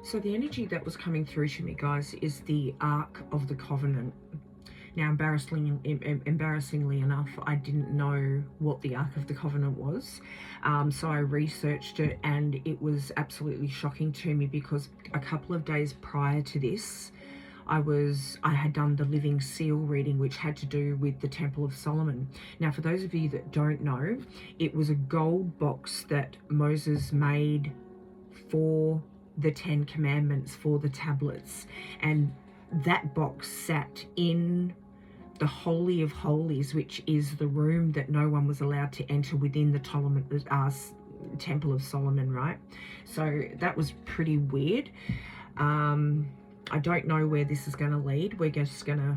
So the energy that was coming through to me, guys, is the Ark of the Covenant. Now, embarrassingly enough, I didn't know what the Ark of the Covenant was. So I researched it, and it was absolutely shocking to me because a couple of days prior to this, I had done the Living Seal reading, which had to do with the Temple of Solomon. Now, for those of you that don't know, it was a gold box that Moses made for the 10 Commandments, for the tablets, and that box sat in the Holy of Holies, which is the room that no one was allowed to enter within the Temple of Solomon, right? So that was pretty weird. I don't know where this is going to lead. We're just going to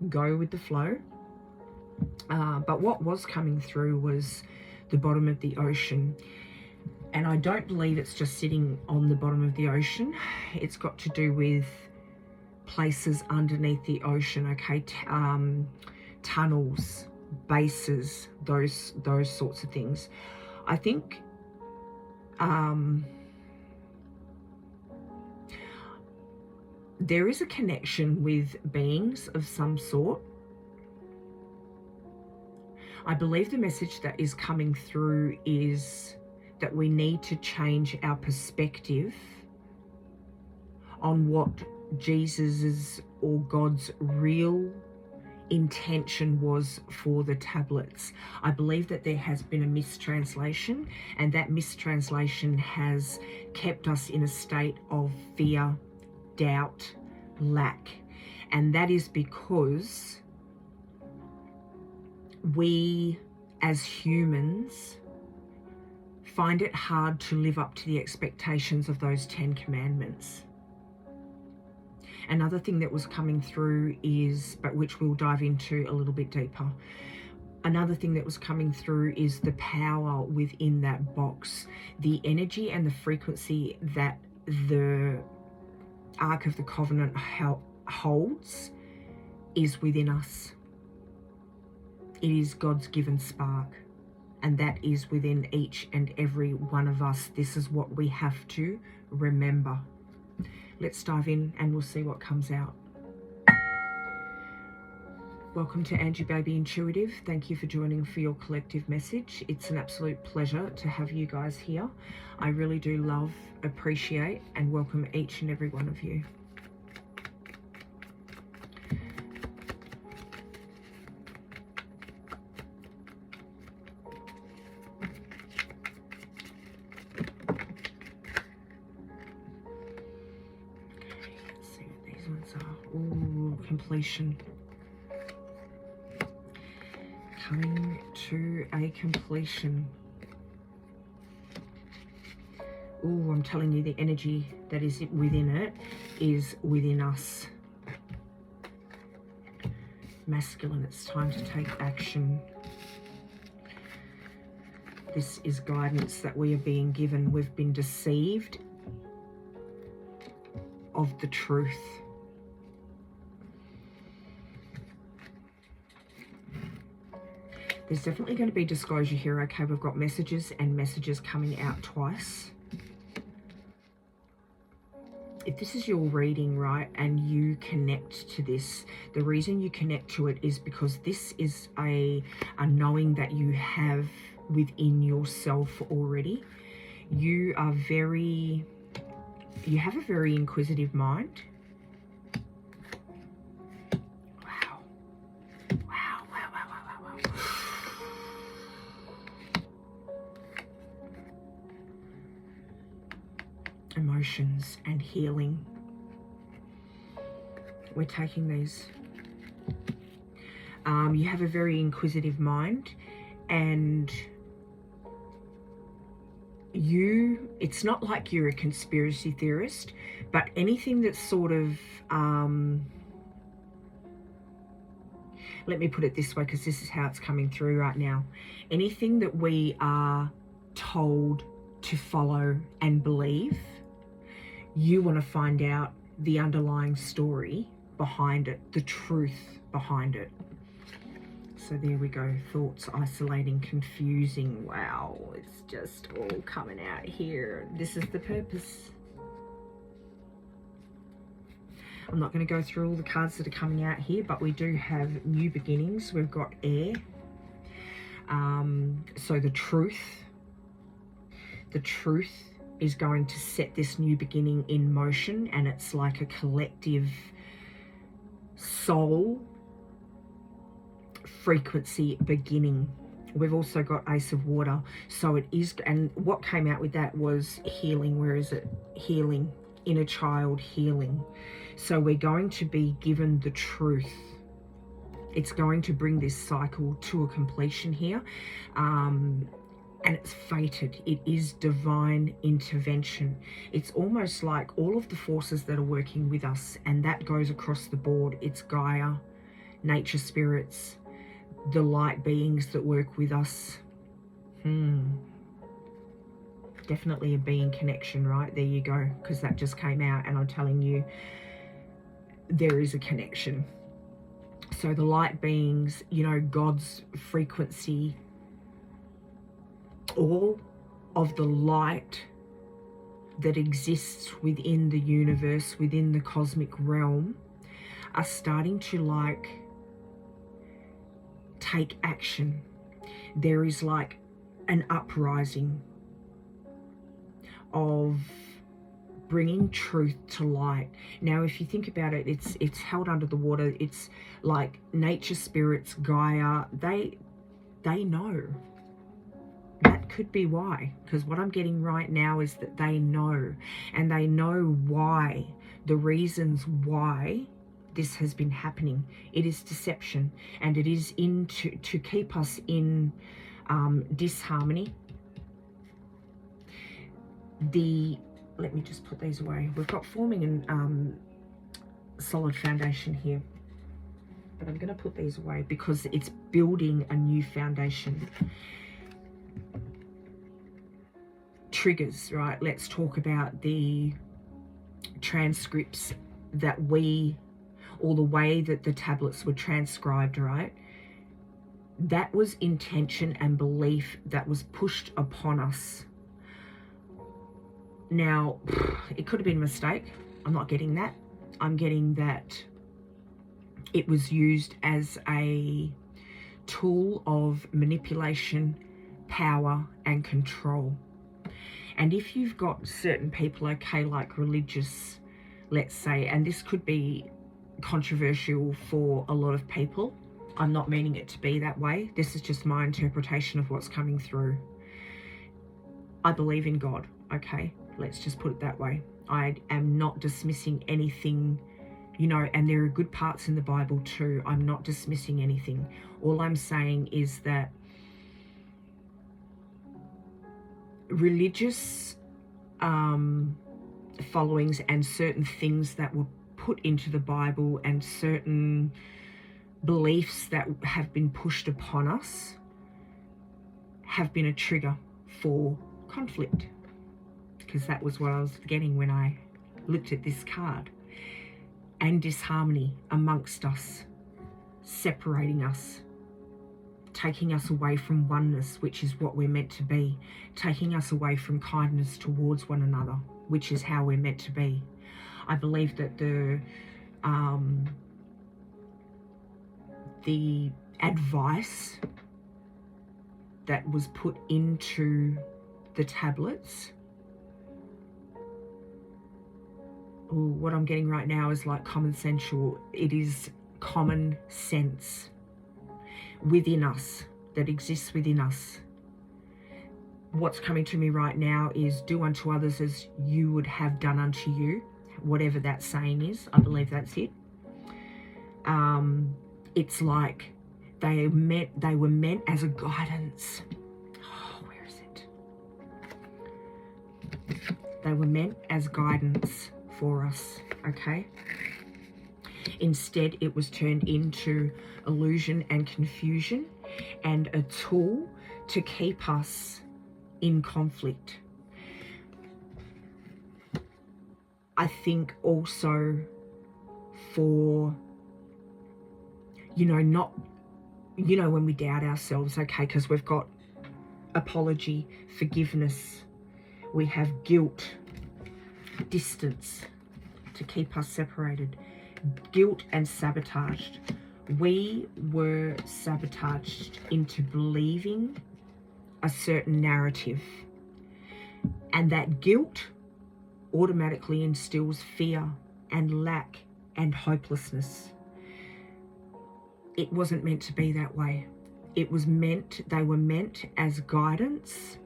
go with the flow. But what was coming through was the bottom of the ocean. And I don't believe it's just sitting on the bottom of the ocean. It's got to do with places underneath the ocean, okay? Tunnels, bases, those sorts of things. I think there is a connection with beings of some sort. I believe the message that is coming through is that we need to change our perspective on what Jesus's or God's real intention was for the tablets. I believe that there has been a mistranslation, and that mistranslation has kept us in a state of fear, doubt, lack. And that is because we as humans find it hard to live up to the expectations of those 10 commandments. Another thing that was coming through is, but which we'll dive into a little bit deeper, another thing that was coming through is the power within that box. The energy and the frequency that the Ark of the Covenant holds is within us. It is God's given spark, and that is within each and every one of us. This is what we have to remember. Let's dive in and we'll see what comes out. Welcome to Angie Baby Intuitive. Thank you for joining for your collective message. It's an absolute pleasure to have you guys here. I really do love, appreciate, and welcome each and every one of you. Completion. Coming to a completion. Oh, I'm telling you, the energy that is within it is within us. Masculine, it's time to take action. This is guidance that we are being given. We've been deceived of the truth. There's definitely going to be disclosure here, okay? We've got messages and messages coming out twice. If this is your reading, right, and you connect to this, the reason you connect to it is because this is a knowing that you have within yourself already. You have a very inquisitive mind. Emotions and healing. We're taking these. You have a very inquisitive mind, and it's not like you're a conspiracy theorist, but anything that's sort of, let me put it this way, because this is how it's coming through right now. Anything that we are told to follow and believe, you want to find out the underlying story behind it, the truth behind it. So there we go. Thoughts, isolating, confusing. Wow, it's just all coming out here. This is the purpose. I'm not going to go through all the cards that are coming out here, but we do have new beginnings. We've got air. So the truth is going to set this new beginning in motion, and it's like a collective soul frequency beginning. We've also got Ace of Water, so it is, and what came out with that was healing. Where is it? Healing, inner child healing. So we're going to be given the truth. It's going to bring this cycle to a completion here, and it's fated. It is divine intervention. It's almost like all of the forces that are working with us, and that goes across the board. It's Gaia, nature spirits, the light beings that work with us. Definitely a being connection, right? There you go, because that just came out, and I'm telling you, there is a connection. So the light beings, you know, God's frequency, all of the light that exists within the universe, within the cosmic realm, are starting to like take action. There is like an uprising of bringing truth to light. Now, if you think about it, it's held under the water. It's like nature spirits, Gaia, they know. That could be why, because what I'm getting right now is that they know, and they know why, the reasons why this has been happening. It is deception, and it is to keep us in disharmony. Let me just put these away. We've got forming and solid foundation here, but I'm going to put these away because it's building a new foundation. Triggers, right? Let's talk about the transcripts that or the way that the tablets were transcribed, right? That was intention and belief that was pushed upon us. Now, it could have been a mistake. I'm not getting that. I'm getting that it was used as a tool of manipulation, power, and control. And if you've got certain people, okay, like religious, let's say, and this could be controversial for a lot of people. I'm not meaning it to be that way. This is just my interpretation of what's coming through. I believe in God, okay? Let's just put it that way. I am not dismissing anything, you know, and there are good parts in the Bible too. I'm not dismissing anything. All I'm saying is that religious followings and certain things that were put into the Bible and certain beliefs that have been pushed upon us have been a trigger for conflict. Because that was what I was getting when I looked at this card. And disharmony amongst us, separating us, taking us away from oneness, which is what we're meant to be, taking us away from kindness towards one another, which is how we're meant to be. I believe that the advice that was put into the tablets, what I'm getting right now is like common sensual. It is common sense within us, that exists within us. What's coming to me right now is do unto others as you would have done unto you, whatever that saying is. I believe that's it. It's like they were meant as a guidance. Oh, where is it? They were meant as guidance for us, okay? Instead, it was turned into illusion and confusion and a tool to keep us in conflict. I think also for, not, when we doubt ourselves, okay, because we've got apology, forgiveness, we have guilt, distance to keep us separated. Guilt and sabotaged. We were sabotaged into believing a certain narrative. And that guilt automatically instills fear and lack and hopelessness. It wasn't meant to be that way. It was meant, they were meant as guidance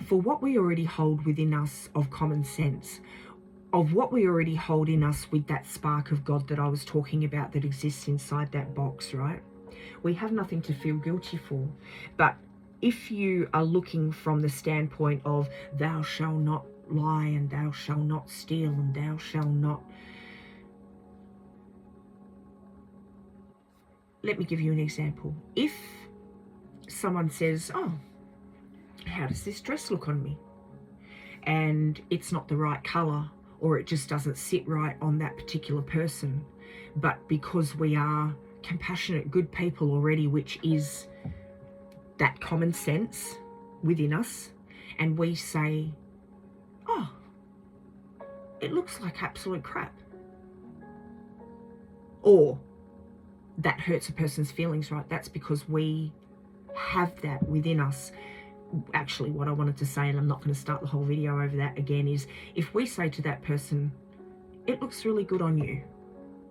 for what we already hold within us of common sense, of what we already hold in us with that spark of God that I was talking about that exists inside that box, right? We have nothing to feel guilty for. But if you are looking from the standpoint of thou shalt not lie and thou shalt not steal and thou shalt not... Let me give you an example. If someone says, oh, how does this dress look on me? And it's not the right colour, or it just doesn't sit right on that particular person. But because we are compassionate, good people already, which is that common sense within us, and we say, oh, it looks like absolute crap. Or that hurts a person's feelings, right? That's because we have that within us. Actually, what I wanted to say, and I'm not going to start the whole video over that again, is if we say to that person, it looks really good on you,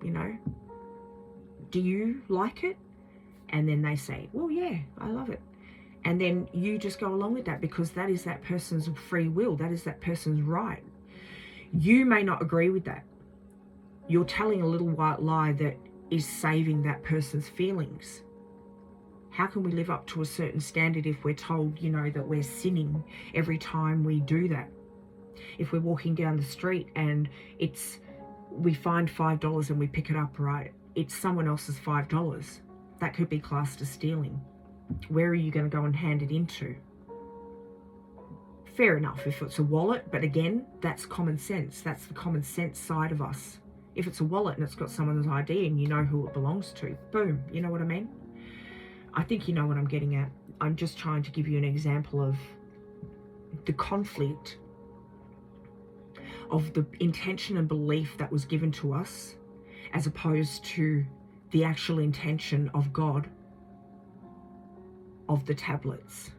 you know, do you like it? And then they say, well, yeah, I love it. And then you just go along with that because that is that person's free will. That is that person's right. You may not agree with that. You're telling a little white lie that is saving that person's feelings. How can we live up to a certain standard if we're told, you know, that we're sinning every time we do that? If we're walking down the street and we find $5 and we pick it up, right? It's someone else's $5. That could be classed as stealing. Where are you going to go and hand it into? Fair enough if it's a wallet, but again, that's common sense. That's the common sense side of us. If it's a wallet and it's got someone's ID and you know who it belongs to, boom, you know what I mean? I think you know what I'm getting at. I'm just trying to give you an example of the conflict of the intention and belief that was given to us as opposed to the actual intention of God of the tablets.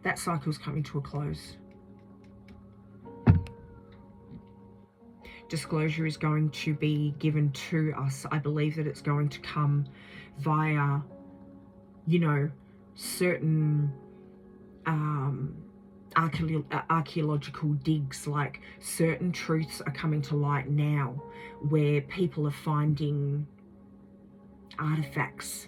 That cycle's coming to a close. Disclosure is going to be given to us. I believe that it's going to come via, you know, certain archaeological digs. Like certain truths are coming to light now where people are finding artifacts.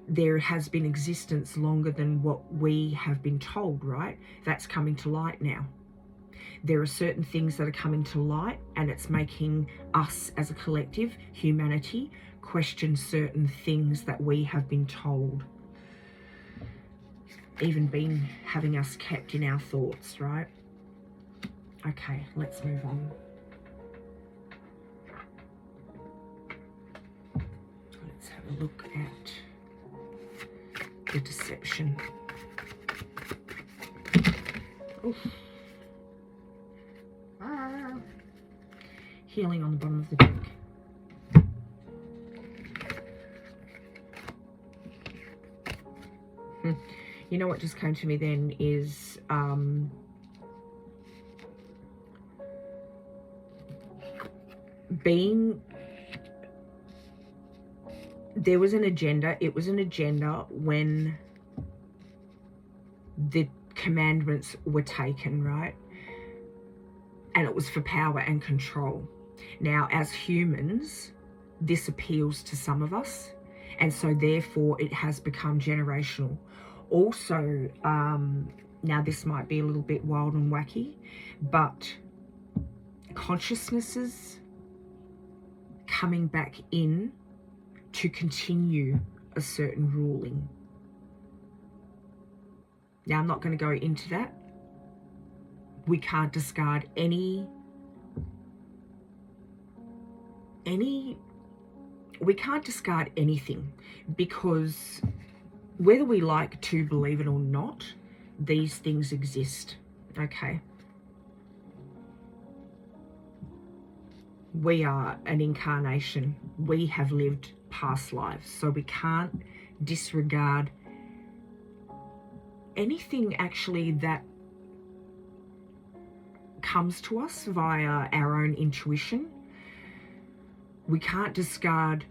There has been existence longer than what we have been told, right? That's coming to light now. There are certain things that are coming to light, and it's making us as a collective, humanity, question certain things that we have been told. Even been having us kept in our thoughts, right? Okay, let's move on. Let's have a look at the deception. Oof. Healing on the bottom of the deck. You know what just came to me then is there was an agenda. It was an agenda when the commandments were taken, right? And it was for power and control. Now, as humans, this appeals to some of us, and so therefore it has become generational. Also, now this might be a little bit wild and wacky, but consciousnesses coming back in to continue a certain ruling. Now, I'm not going to go into that. We can't discard we can't discard anything, because whether we like to believe it or not, these things exist, okay? We are an incarnation. We have lived past lives, so we can't disregard anything actually that comes to us via our own intuition. We can't discard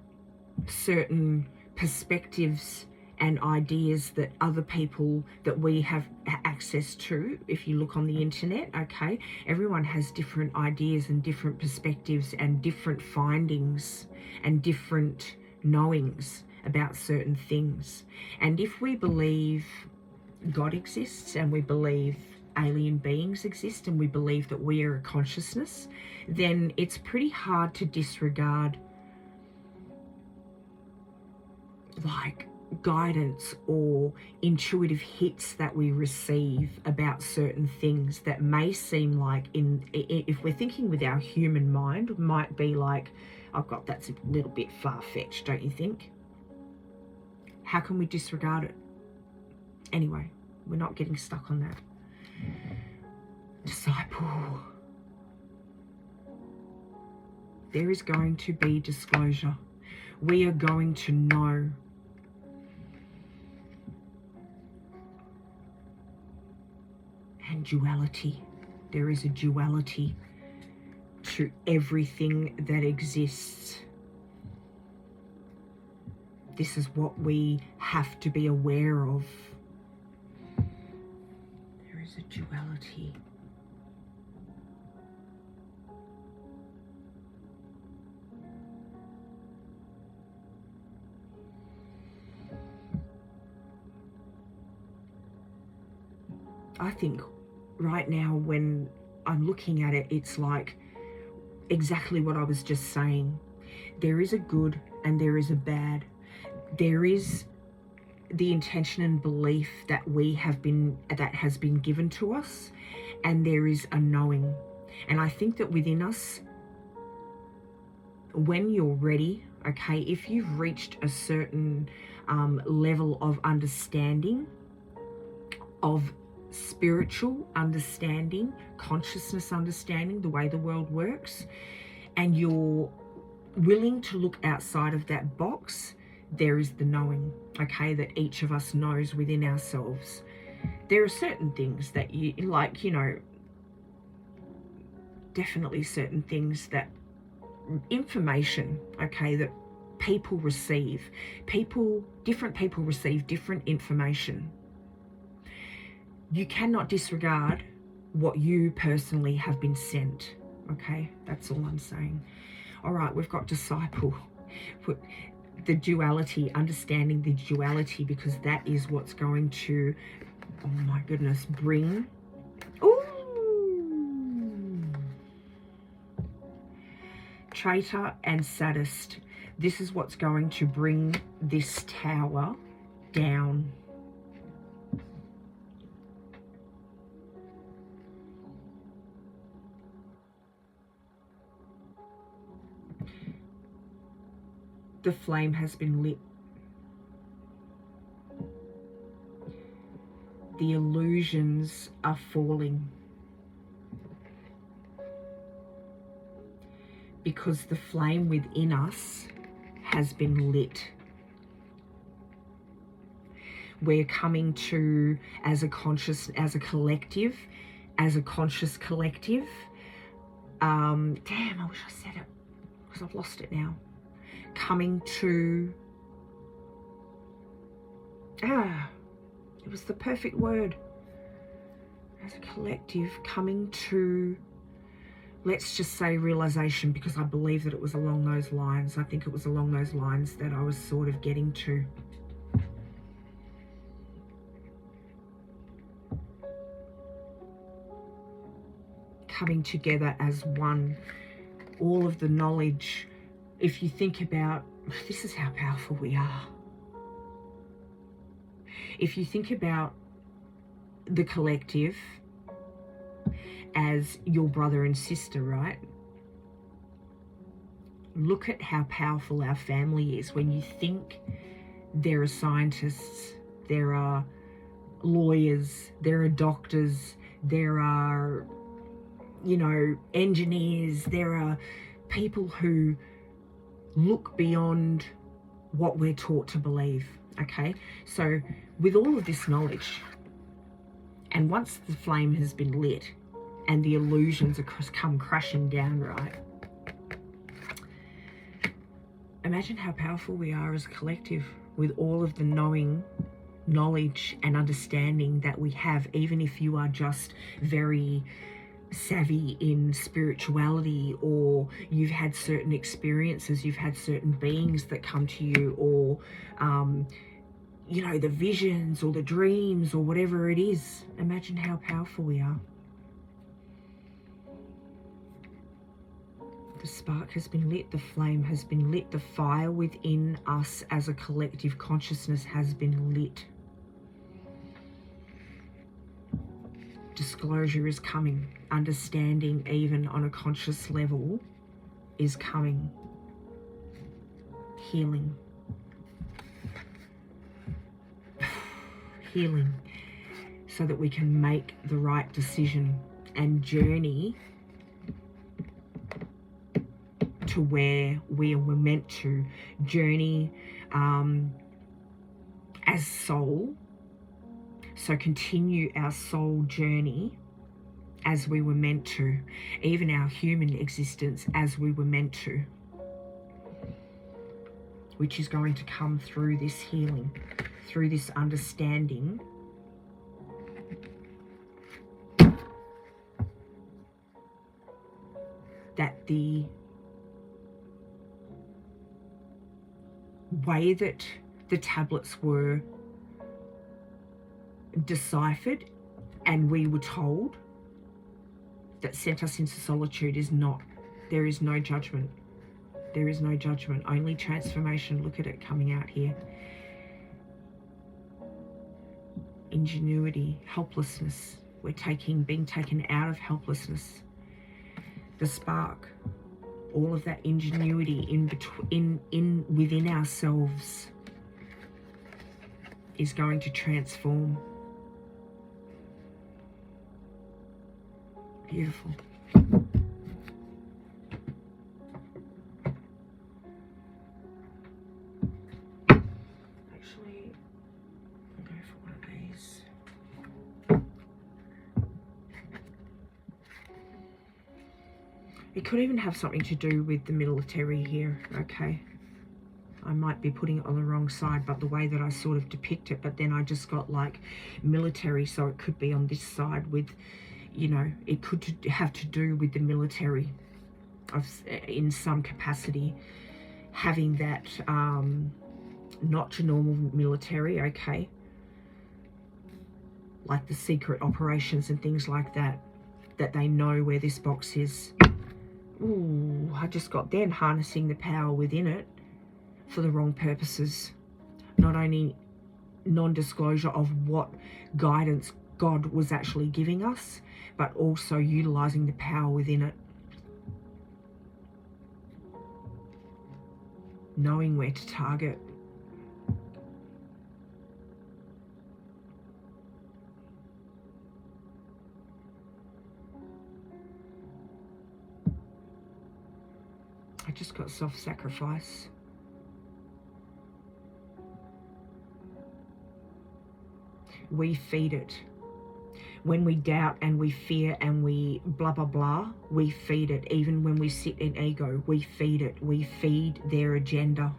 certain perspectives and ideas that other people that we have access to. If you look on the internet, okay, everyone has different ideas and different perspectives and different findings and different knowings about certain things. And if we believe God exists and we believe alien beings exist and we believe that we are a consciousness, then it's pretty hard to disregard like guidance or intuitive hits that we receive about certain things that may seem like, if we're thinking with our human mind, might be like, oh God, that's a little bit far-fetched, don't you think? How can we disregard it? Anyway, we're not getting stuck on that. Disciple. There is going to be disclosure. We are going to know. And duality. There is a duality to everything that exists. This is what we have to be aware of. There is a duality. I think right now when I'm looking at it, it's like exactly what I was just saying. There is a good and there is a bad. There is the intention and belief that that has been given to us, and there is a knowing. And I think that within us, when you're ready, okay, if you've reached a certain level of understanding, of spiritual understanding, consciousness understanding, the way the world works, and you're willing to look outside of that box, there is the knowing, okay, that each of us knows within ourselves. There are certain things that you like, you know, definitely certain things that information, okay, that people receive. Different people receive different information. You cannot disregard what you personally have been sent, okay? That's all I'm saying. All right, we've got disciple. The duality, understanding the duality, because that is what's going to, oh my goodness, bring, traitor and sadist. This is what's going to bring this tower down. The flame has been lit. The illusions are falling. Because the flame within us has been lit. We're coming to, as a conscious collective, damn, I wish I said it, because I've lost it now. Coming to, it was the perfect word. As a collective, coming to, let's just say realization, because I believe that it was along those lines. I think it was along those lines that I was sort of getting to. Coming together as one. All of the knowledge. If you think about, this is how powerful we are. If you think about the collective as your brother and sister, right? Look at how powerful our family is. When you think there are scientists, there are lawyers, there are doctors, there are, you know, engineers, there are people who look beyond what we're taught to believe. Okay, so with all of this knowledge, and once the flame has been lit and the illusions have come crashing down, right? Imagine how powerful we are as a collective with all of the knowledge and understanding that we have, even if you are just very savvy in spirituality, or you've had certain experiences, you've had certain beings that come to you, or you know, the visions or the dreams or whatever it is. Imagine how powerful we are. The spark has been lit, the flame has been lit, the fire within us as a collective consciousness has been lit. Disclosure is coming. Understanding, even on a conscious level, is coming. Healing. Healing, so that we can make the right decision and journey to where we were meant to journey as soul. So continue our soul journey as we were meant to, even our human existence as we were meant to, which is going to come through this healing, through this understanding that the way that the tablets were deciphered and we were told that sent us into solitude is not. There is no judgment. There is no judgment, only transformation. Look at it coming out here. Ingenuity, helplessness. We're being taken out of helplessness. The spark, all of that ingenuity within ourselves is going to transform. Beautiful. Actually, I'll go for one of these. It could even have something to do with the military here, okay? I might be putting it on the wrong side, but the way that I sort of depict it, but then I just got like military, so it could be on this side with, you know, it could have to do with the military in some capacity, having that not your normal military, okay, like the secret operations and things like that, that they know where this box is. Ooh, I just got then harnessing the power within it for the wrong purposes. Not only non-disclosure of what guidance God was actually giving us, but also utilizing the power within it. Knowing where to target. I just got self-sacrifice. We feed it. When we doubt and we fear and we blah, blah, blah, we feed it. Even when we sit in ego, we feed it. We feed their agenda.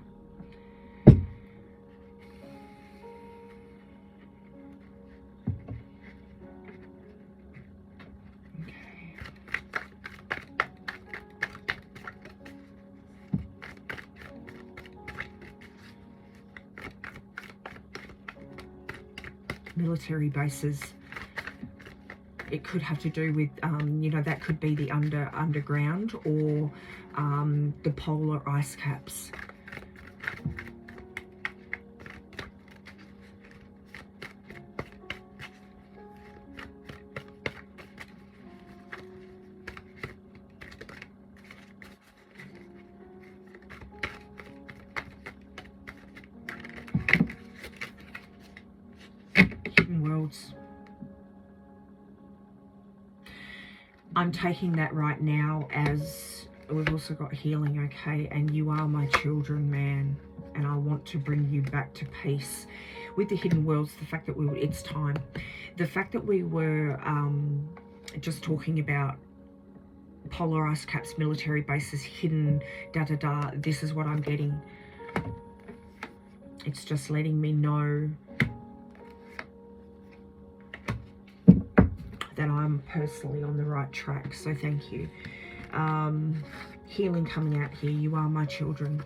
Military bases. It could have to do with, you know, that could be the underground or the polar ice caps. Hidden worlds. I'm taking that right now as We've also got healing, okay? And you are my children, man. And I want to bring you back to peace. With the hidden worlds, the fact that it's time. The fact that we were just talking about polar ice caps, military bases, hidden, da-da-da. This is what I'm getting. It's just letting me know that I'm personally on the right track. So thank you. Healing coming out here. You are my children.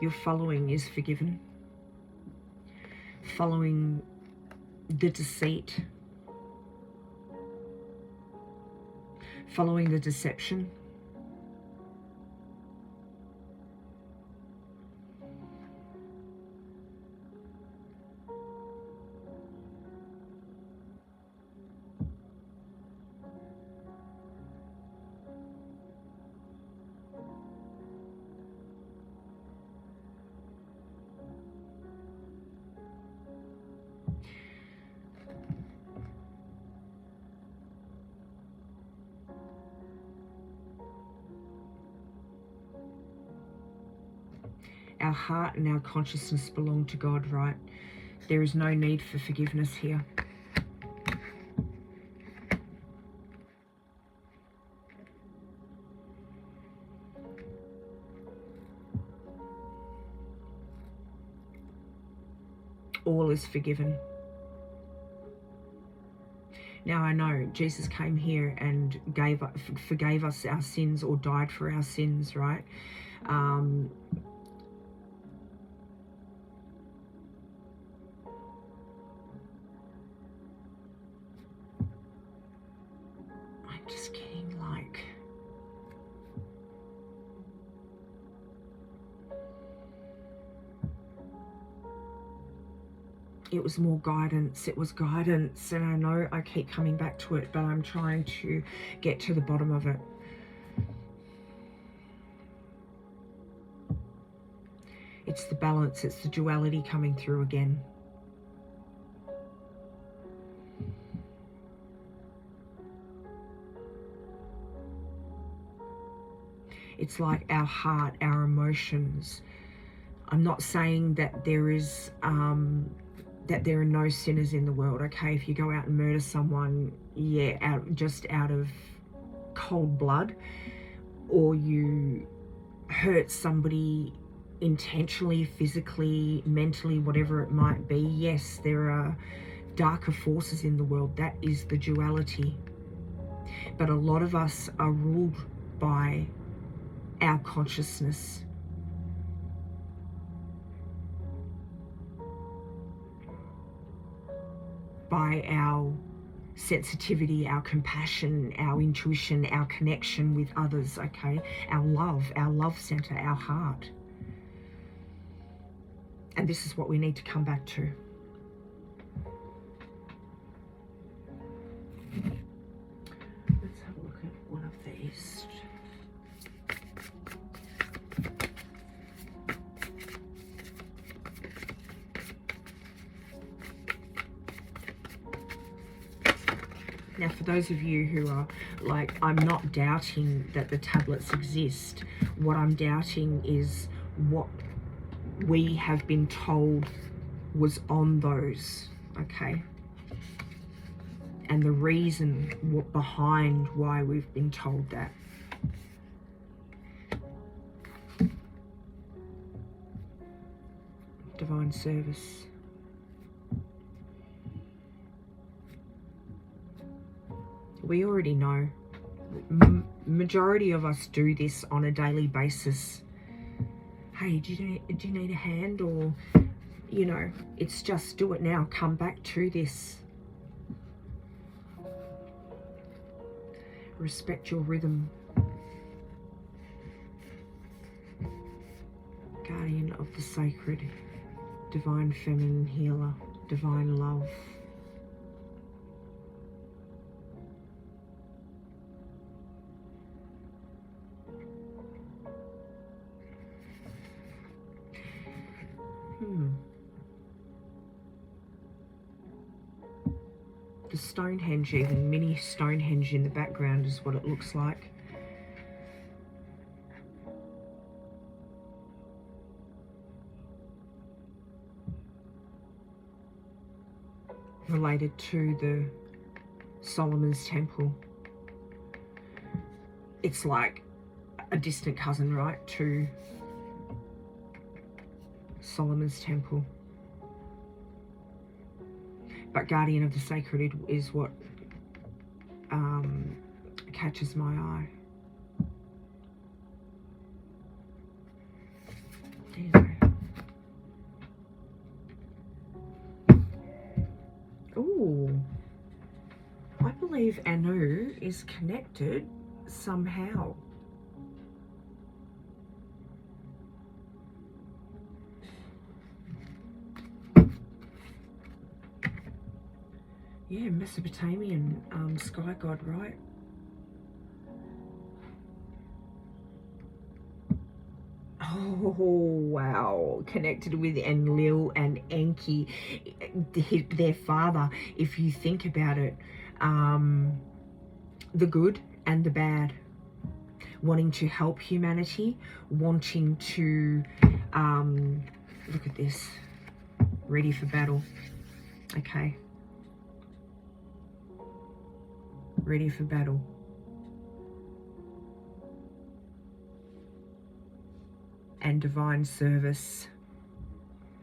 Your following is forgiven. Following the deceit. Following the deception. Our heart and our consciousness belong to God, right? There is no need for forgiveness here. All is forgiven. Now I know Jesus came here and forgave us our sins, or died for our sins, right? I'm just getting like... It was more guidance. It was guidance. And I know I keep coming back to it, but I'm trying to get to the bottom of it. It's the balance. It's the duality coming through again. It's like our heart, our emotions. I'm not saying that there is... that there are no sinners in the world, okay? If you go out and murder someone, yeah, just out of cold blood, or you hurt somebody intentionally, physically, mentally, whatever it might be, yes, there are darker forces in the world. That is the duality. But a lot of us are ruled by our consciousness. By our sensitivity, our compassion, our intuition, our connection with others, okay? Our love center, our heart. And this is what we need to come back to. Let's have a look at one of these. Now, for those of you who are like, I'm not doubting that the tablets exist. What I'm doubting is what we have been told was on those, okay? And the reason behind why we've been told that. Divine service. We already know. Majority of us do this on a daily basis. Hey, do you need a hand? Or, you know, it's just do it now. Come back to this. Respect your rhythm. Guardian of the sacred. Divine feminine healer. Divine love. the Stonehenge, even mini Stonehenge in the background is what it looks like. Related to the Solomon's Temple. It's like a distant cousin, right, to Solomon's Temple. But Guardian of the Sacred is what catches my eye. Anyway. Ooh. I believe Anu is connected somehow. Yeah, Mesopotamian sky god, right? Oh, wow. Connected with Enlil and Enki, their father, if you think about it. The good and the bad. Wanting to help humanity, wanting to, look at this, ready for battle. Okay. Ready for battle. And divine service.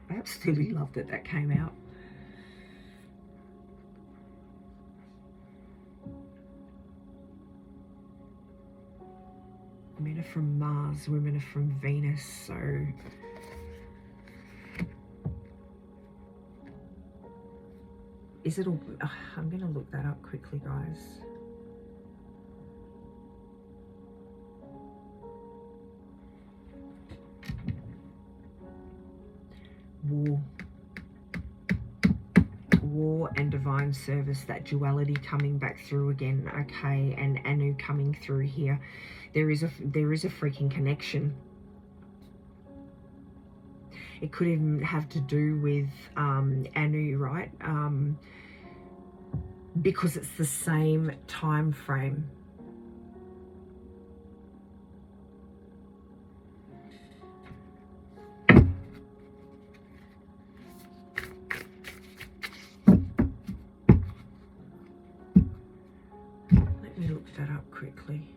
I absolutely love that that came out. Men are from Mars, women are from Venus, so is it all? I'm going to look that up quickly, guys. War and divine service, that duality coming back through again. Okay, and Anu coming through here. There is a freaking connection. It could even have to do with Anu, right? Because it's the same time frame. Let me look that up quickly.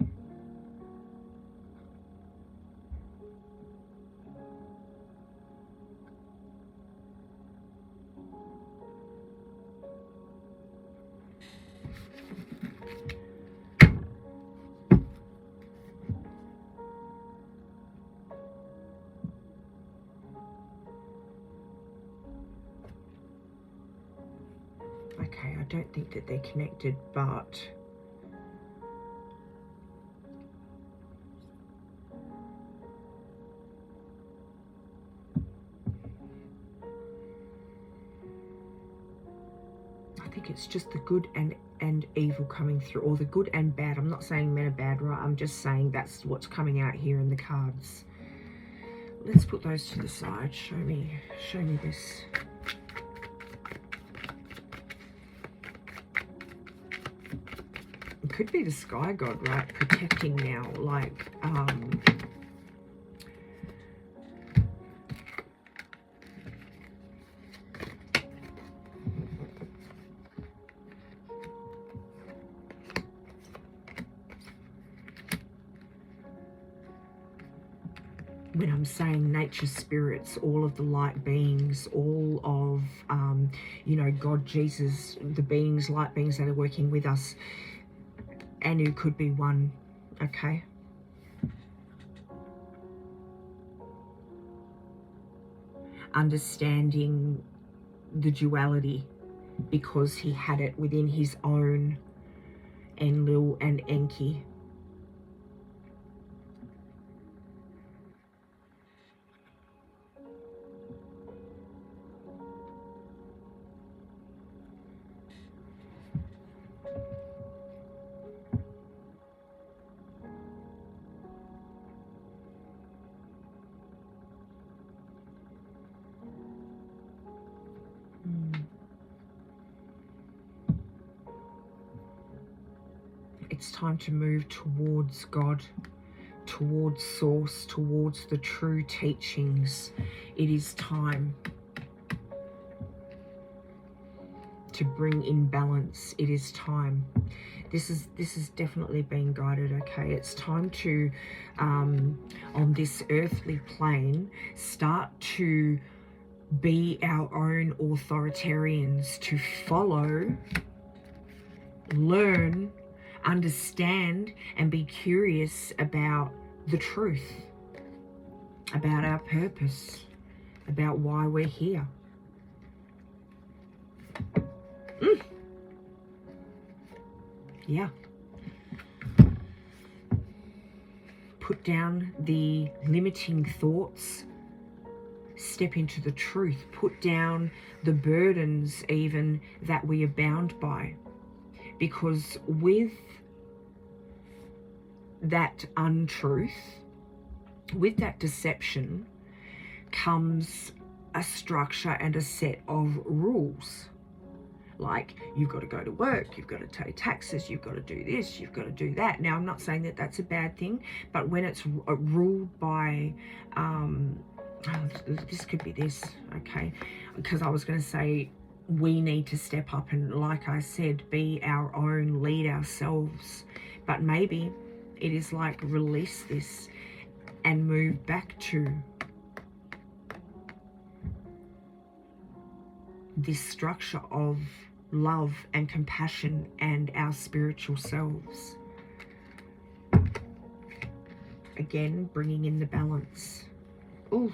Okay, I don't think that they're connected, but I think it's just the good and evil coming through, or the good and bad. I'm not saying men are bad, right? I'm just saying that's what's coming out here in the cards. Let's put those to the side. Show me this. It could be the sky god, right? Protecting now, like, when I'm saying nature spirits, all of the light beings, all of, you know, God, Jesus, the beings, light beings that are working with us, Anu could be one, okay? Understanding the duality because he had it within his own Enlil and Enki. it's time to move towards God, towards source, towards the true teachings. It is time to bring in balance. It is time. This is definitely being guided, okay? It's time to, on this earthly plane, start to be our own authoritarians, to follow, learn, understand, and be curious about the truth, about our purpose, about why we're here. Yeah. Put down the limiting thoughts. Step into the truth. Put down the burdens even that we are bound by. Because with that untruth, with that deception, comes a structure and a set of rules. Like, you've got to go to work, you've got to pay taxes, you've got to do this, you've got to do that. Now, I'm not saying that that's a bad thing, but when it's ruled by, this could be this, okay? Because I was going to say, we need to step up and, like I said, be our own, lead ourselves. But maybe it is like, release this and move back to this structure of love and compassion and our spiritual selves. Again, bringing in the balance. Ooh.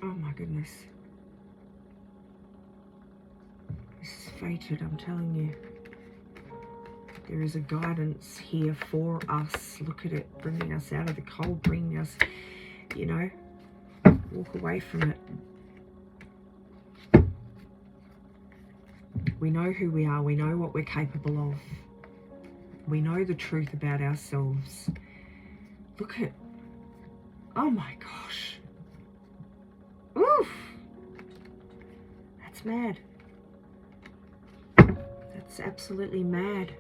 Oh my goodness. This is fated, I'm telling you. There is a guidance here for us. Look at it, bringing us out of the cold, bringing us, you know, walk away from it. We know who we are. We know what we're capable of. We know the truth about ourselves. Look at, oh my gosh. Oof. That's mad. That's absolutely mad.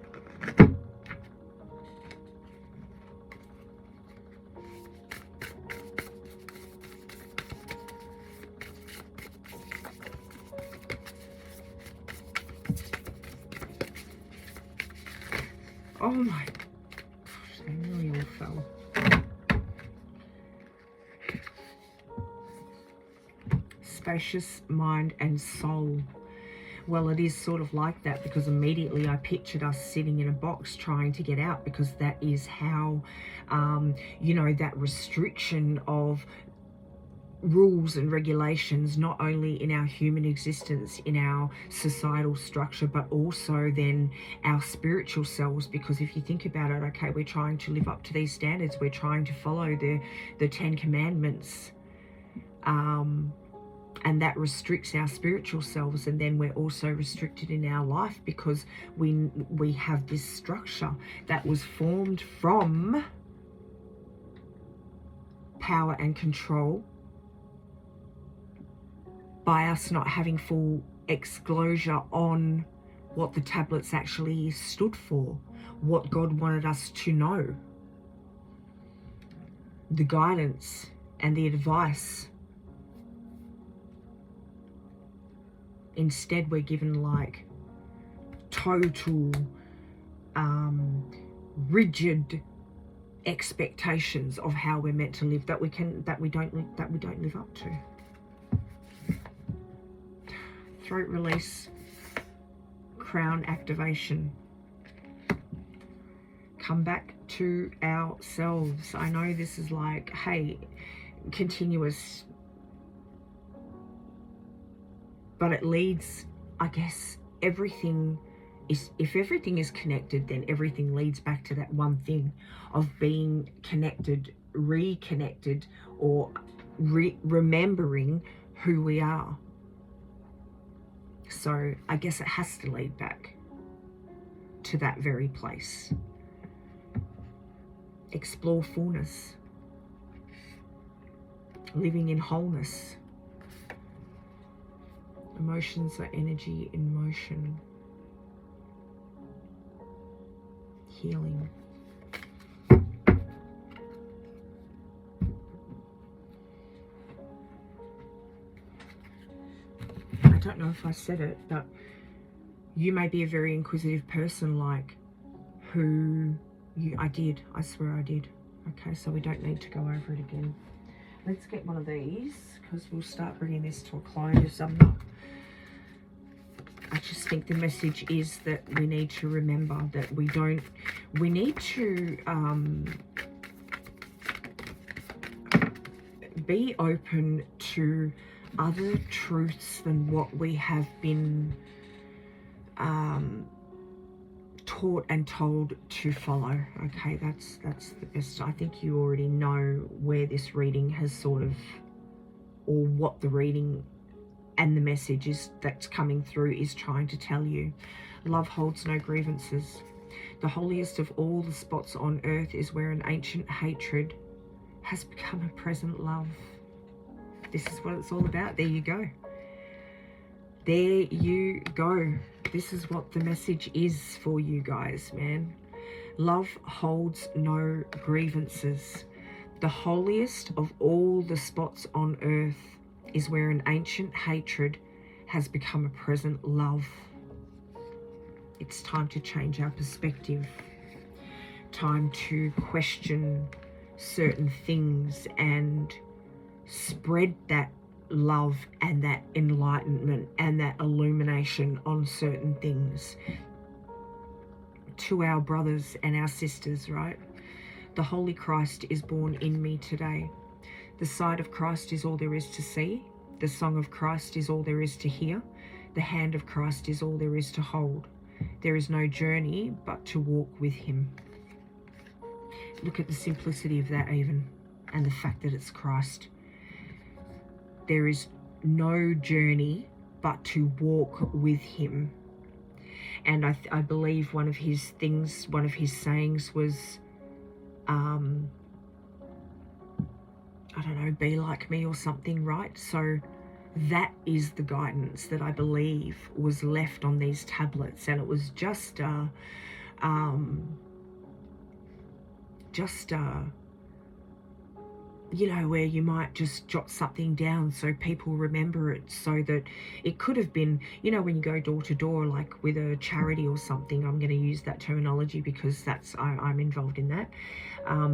Oh my gosh, they nearly all fell. Spacious mind and soul. Well, it is sort of like that, because immediately I pictured us sitting in a box trying to get out, because that is how, you know, that restriction of rules and regulations, not only in our human existence, in our societal structure, but also then our spiritual selves. Because if you think about it, okay, we're trying to live up to these standards, we're trying to follow the 10 Commandments, and that restricts our spiritual selves, and then we're also restricted in our life, because we have this structure that was formed from power and control, by us not having full exposure on what the tablets actually stood for, what God wanted us to know, the guidance and the advice. Instead, we're given like total rigid expectations of how we're meant to live that we don't live up to. Throat release, crown activation. Come back to ourselves. I know this is like, hey, continuous, but it leads, I guess, everything is, if everything is connected, then everything leads back to that one thing of being connected, reconnected, or remembering who we are. So I guess it has to lead back to that very place. Explore fullness, living in wholeness, Emotions are energy in motion. Healing. I don't know if I said it, but you may be a very inquisitive person, like I swear I did. Okay, so we don't need to go over it again. Let's get one of these, because we'll start bringing this to a close. I just think the message is that we need to remember that we need to be open to other truths than what we have been taught and told to follow. Okay, that's the best. I think you already know where this reading has sort of, or what the reading and the message is that's coming through is trying to tell you. Love holds no grievances. The holiest of all the spots on earth is where an ancient hatred has become a present love. This is what it's all about. There you go. There you go. This is what the message is for you guys, man. Love holds no grievances. The holiest of all the spots on earth is where an ancient hatred has become a present love. It's time to change our perspective. Time to question certain things and spread that love and that enlightenment and that illumination on certain things to our brothers and our sisters, right? The Holy Christ is born in me today. The sight of Christ is all there is to see. The song of Christ is all there is to hear. The hand of Christ is all there is to hold. There is no journey but to walk with him. Look at the simplicity of that even, and the fact that it's Christ. There is no journey but to walk with him. And I believe one of his sayings was, I don't know, be like me or something, right? So that is the guidance that I believe was left on these tablets. And it was just you know, where you might just jot something down so people remember it, so that it could have been, you know, when you go door to door, like with a charity or something. I'm going to use that terminology because I'm involved in that.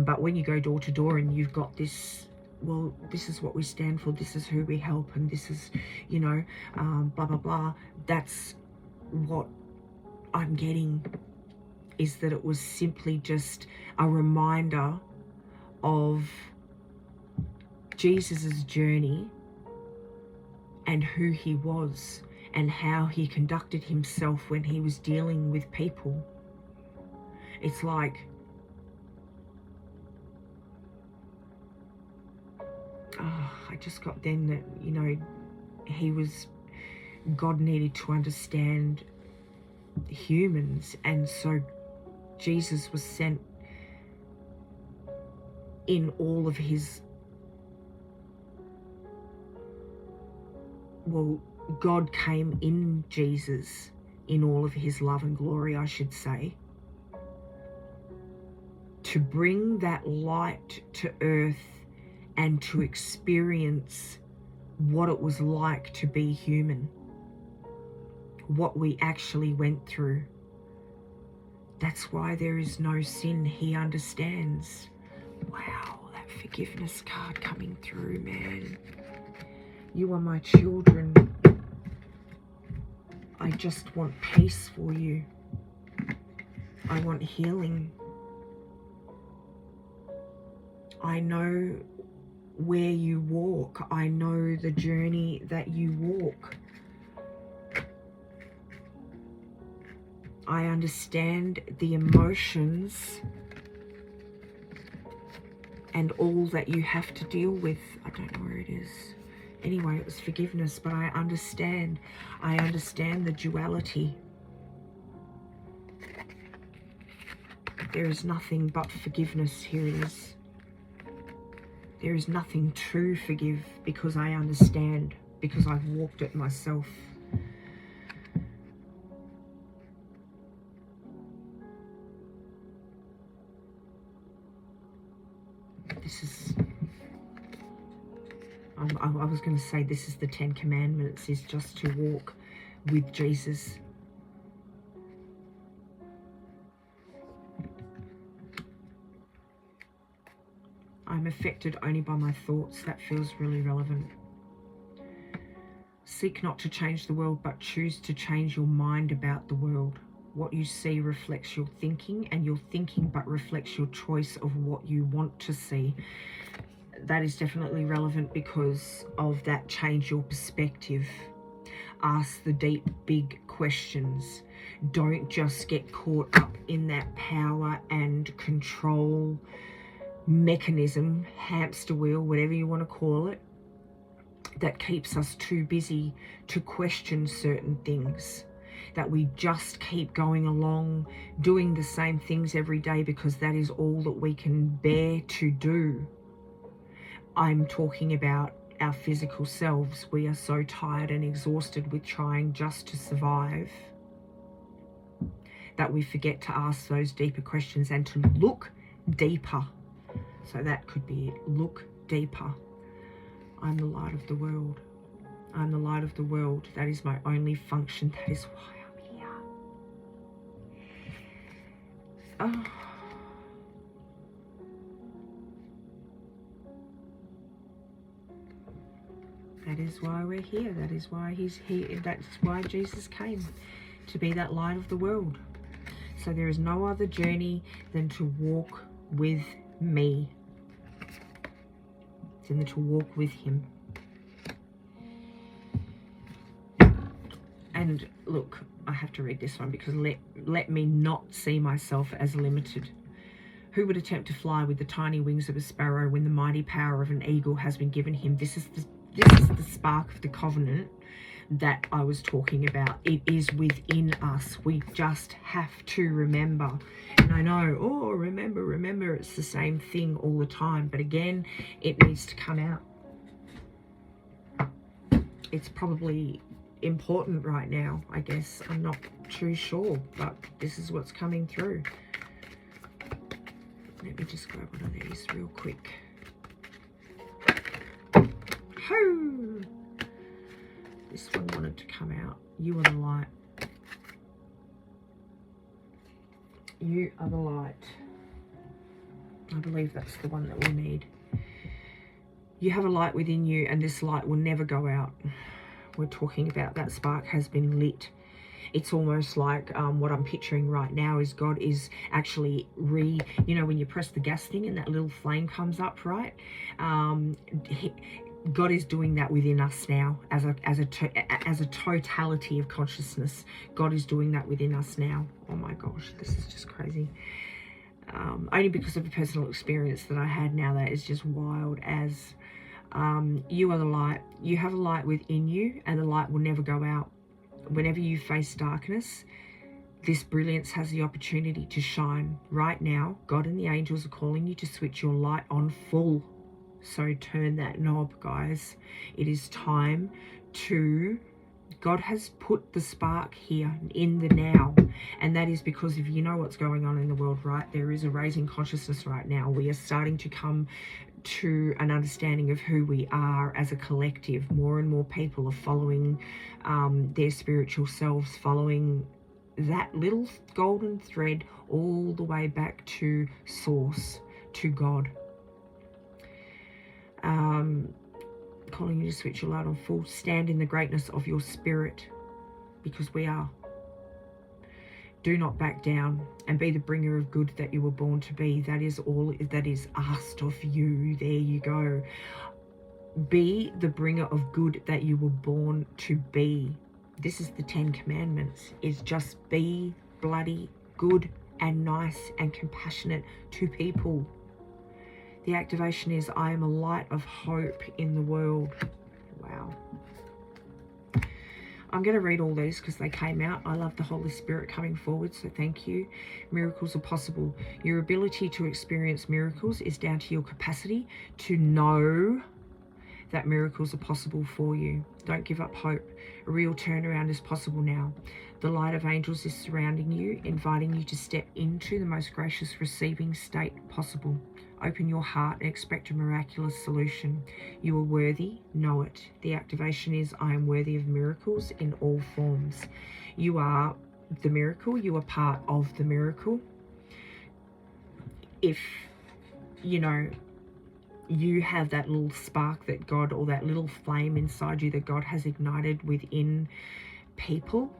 But when you go door to door and you've got this, well, this is what we stand for, this is who we help, and this is, you know, blah, blah, blah. That's what I'm getting, is that it was simply just a reminder of Jesus's journey and who he was and how he conducted himself when he was dealing with people. It's like, I just got then that, you know, God needed to understand humans, and so Jesus was sent in all of his, well, God came in Jesus in all of his love and glory, I should say, to bring that light to earth and to experience what it was like to be human, what we actually went through. That's why there is no sin. He understands. Wow, that forgiveness card coming through, man. You are my children. I just want peace for you. I want healing. I know where you walk. I know the journey that you walk. I understand the emotions and all that you have to deal with. I don't know where it is. Anyway, it was forgiveness, but I understand. I understand the duality. There is nothing but forgiveness. Here it is. There is nothing to forgive, because I understand, because I've walked it myself. This is, I was going to say this is the 10 Commandments, is just to walk with Jesus. I'm affected only by my thoughts. That feels really relevant. Seek not to change the world, but choose to change your mind about the world. What you see reflects your thinking, and your thinking but reflects your choice of what you want to see. That is definitely relevant because of that change your perspective. Ask the deep, big questions. Don't just get caught up in that power and control mechanism, hamster wheel, whatever you want to call it, that keeps us too busy to question certain things. That we just keep going along doing the same things every day because that is all that we can bear to do. I'm talking about our physical selves. We are so tired and exhausted with trying just to survive that we forget to ask those deeper questions and to look deeper. So that could be it. Look deeper. I'm the light of the world. I'm the light of the world. That is my only function. That is why I'm here. Oh. That is why we're here. That is why he's here. That's why Jesus came, to be that light of the world. So there is no other journey than to walk with me, than to walk with him. And look, I have to read this one because let me not see myself as limited. Who would attempt to fly with the tiny wings of a sparrow when the mighty power of an eagle has been given him? This is the spark of the covenant that I was talking about. It is within us. We just have to remember. And I know, oh, remember, it's the same thing all the time. But again, it needs to come out. It's probably important right now, I guess. I'm not too sure, but this is what's coming through. Let me just grab one of these real quick. Ho! This one wanted to come out. You are the light. You are the light. I believe that's the one that we need. You have a light within you, and this light will never go out. We're talking about that spark has been lit. It's almost like what I'm picturing right now is God is actually you know, when you press the gas thing and that little flame comes up, right? God is doing that within us now as a totality of consciousness. God is doing that within us now. Oh my gosh, this is just crazy. Only because of a personal experience that I had now that is just wild as you are the light. You have a light within you, and the light will never go out. Whenever you face darkness, this brilliance has the opportunity to shine. Right now, God and the angels are calling you to switch your light on full. So turn that knob, guys. It is time to... God has put the spark here in the now. And that is because if you know what's going on in the world, right? There is a raising consciousness right now. We are starting to come to an understanding of who we are as a collective. More and more people are following their spiritual selves, following that little golden thread all the way back to source, to God. Calling you to switch your light on full. Stand in the greatness of your spirit, because we are. Do not back down, and be the bringer of good that you were born to be. That is all that is asked of you. There you go. Be the bringer of good that you were born to be. This is the 10 Commandments. Is just be bloody good and nice and compassionate to people. The activation is, I am a light of hope in the world. Wow. I'm going to read all these because they came out. I love the Holy Spirit coming forward, so thank you. Miracles are possible. Your ability to experience miracles is down to your capacity to know that miracles are possible for you. Don't give up hope. A real turnaround is possible now. The light of angels is surrounding you, inviting you to step into the most gracious receiving state possible. Open your heart and expect a miraculous solution. You are worthy, know it. The activation is, I am worthy of miracles in all forms. You are the miracle. You are part of the miracle. If, you know, you have that little spark that God, or that little flame inside you that God has ignited within people,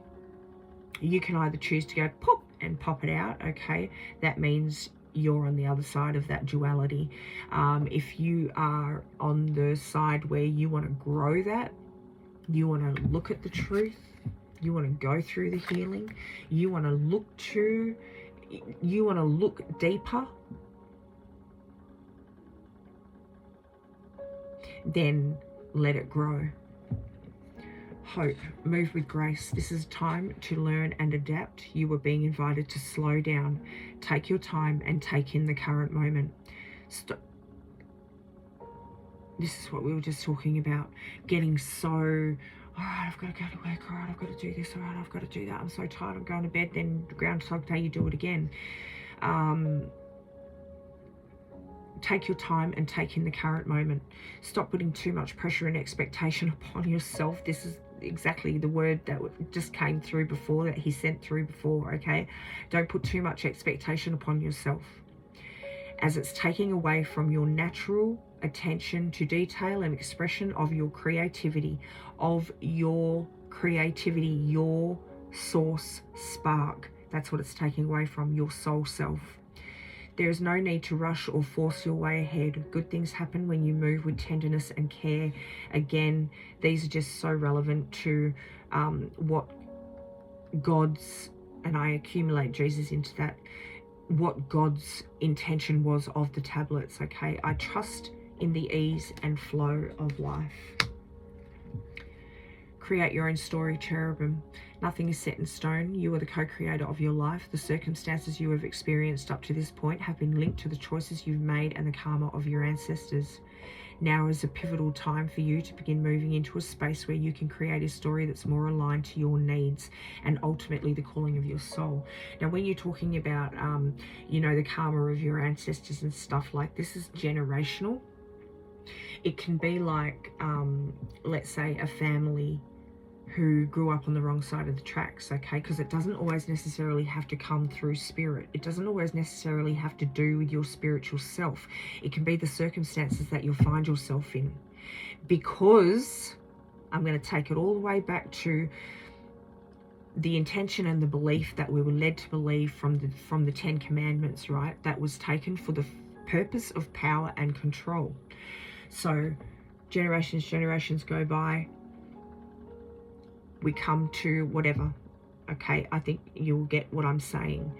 you can either choose to go pop and pop it out, okay? That means you're on the other side of that duality. If you are on the side where you want to grow that, you want to look at the truth, you want to go through the healing, you want to look deeper, then let it grow. Hope, move with grace. This is time to learn and adapt. You are being invited to slow down, take your time, and take in the current moment. Stop. This is what we were just talking about. Getting so, all right, I've got to go to work. All right, I've got to do this. All right, I've got to do that. I'm so tired. I'm going to bed. Then Groundhog Day, you do it again. Take your time and take in the current moment. Stop putting too much pressure and expectation upon yourself. This is exactly the word that just came through before, that he sent through before, okay? Don't put too much expectation upon yourself, as it's taking away from your natural attention to detail and expression of your creativity, your source spark. That's what it's taking away from, your soul self. There is no need to rush or force your way ahead. Good things happen when you move with tenderness and care. Again, these are just so relevant to what God's, and I accumulate Jesus into that, what God's intention was of the tablets, okay? I trust in the ease and flow of life. Create your own story, cherubim. Nothing is set in stone. You are the co-creator of your life. The circumstances you have experienced up to this point have been linked to the choices you've made and the karma of your ancestors. Now is a pivotal time for you to begin moving into a space where you can create a story that's more aligned to your needs and ultimately the calling of your soul. Now, when you're talking about, you know, the karma of your ancestors and stuff like this, is generational. It can be like, let's say, a family who grew up on the wrong side of the tracks, okay? Because it doesn't always necessarily have to come through spirit. It doesn't always necessarily have to do with your spiritual self. It can be the circumstances that you'll find yourself in. Because I'm going to take it all the way back to the intention and the belief that we were led to believe from the 10 Commandments, right? That was taken for the purpose of power and control. So generations go by. We come to whatever, okay? I think you'll get what I'm saying.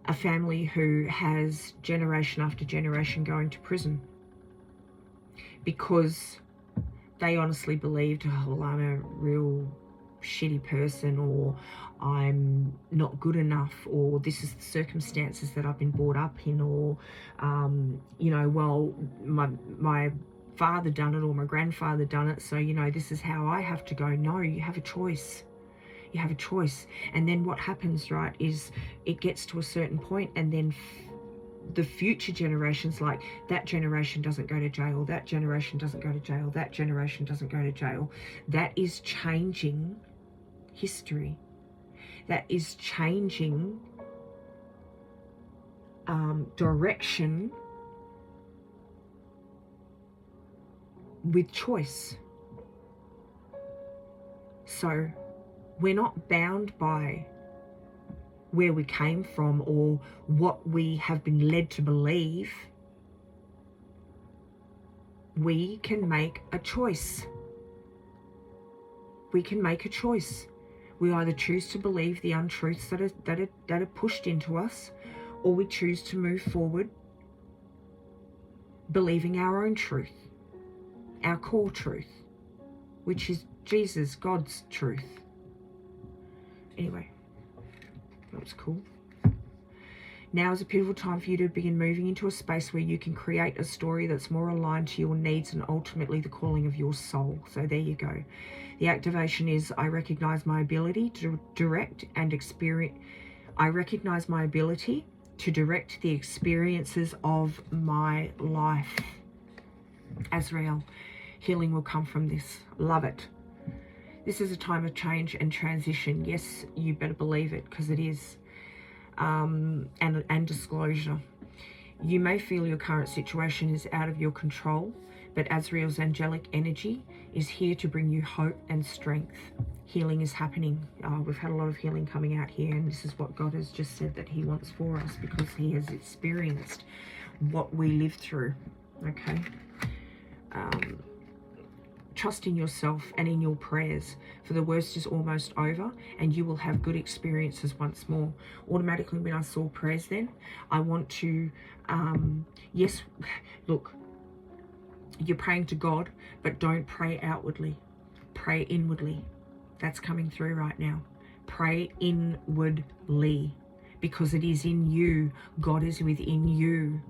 A family who has generation after generation going to prison because they honestly believed, oh, well, I'm a real shitty person, or I'm not good enough, or this is the circumstances that I've been brought up in, or, you know, well, my father done it, or my grandfather done it, so, you know, this is how I have to go. No, you have a choice. You have a choice. And then what happens, right, is it gets to a certain point, and then the future generations, like that generation doesn't go to jail, that generation doesn't go to jail, that generation doesn't go to jail. That is changing history. That is changing direction with choice. So we're not bound by where we came from or what we have been led to believe. We can make a choice. We can make a choice. We either choose to believe the untruths that are pushed into us, or we choose to move forward believing our own truth, our core truth, which is Jesus, God's truth. Anyway, that was cool. Now is a pivotal time for you to begin moving into a space where you can create a story that's more aligned to your needs and ultimately the calling of your soul. So there you go. The activation is, I recognize my ability to direct and experience. I recognize my ability to direct the experiences of my life. Azrael, healing will come from this. Love it. This is a time of change and transition. Yes, you better believe it, because it is. And disclosure. You may feel your current situation is out of your control, but Azrael's angelic energy is here to bring you hope and strength. Healing is happening. We've had a lot of healing coming out here, and this is what God has just said that he wants for us, because he has experienced what we live through. Okay. Trust in yourself and in your prayers, for the worst is almost over and you will have good experiences once more. Automatically, when I saw prayers then, I want to, yes, look, you're praying to God, but don't pray outwardly. Pray inwardly. That's coming through right now. Pray inwardly, because it is in you. God is within you.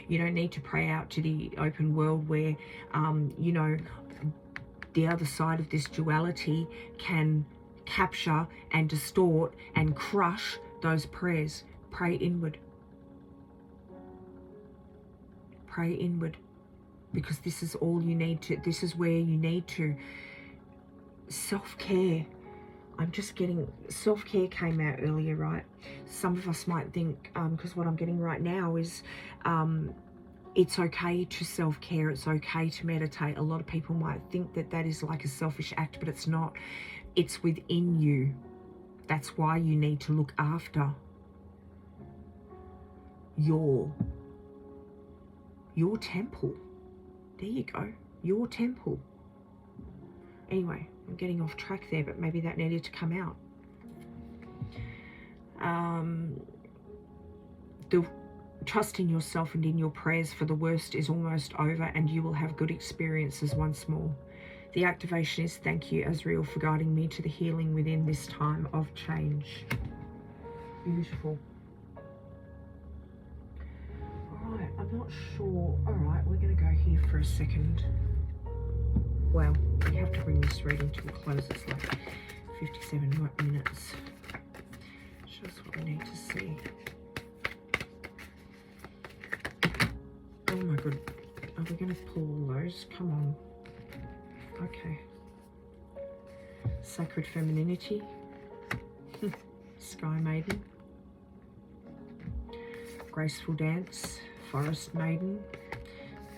You don't need to pray out to the open world where, you know, the other side of this duality can capture and distort and crush those prayers. Pray inward. Pray inward. Because this is all you need to, this is where you need to. Self-care. I'm just getting, self-care came out earlier, right? Some of us might think, because what I'm getting right now is, it's okay to self-care, it's okay to meditate. A lot of people might think that that is like a selfish act, but it's not. It's within you. That's why you need to look after your temple. There you go, your temple. Anyway, I'm getting off track there, but maybe that needed to come out. Trust in yourself and in your prayers, for the worst is almost over and you will have good experiences once more. The activation is, thank you, Azrael, for guiding me to the healing within this time of change. Beautiful. Alright, I'm not sure. Alright, we're going to go here for a second. Well, we have to bring this reading to a close. It's like 57 minutes. Show us what we need to see. Oh my god, are we going to pull all those? Come on. Okay. Sacred Femininity. Sky Maiden. Graceful Dance. Forest Maiden.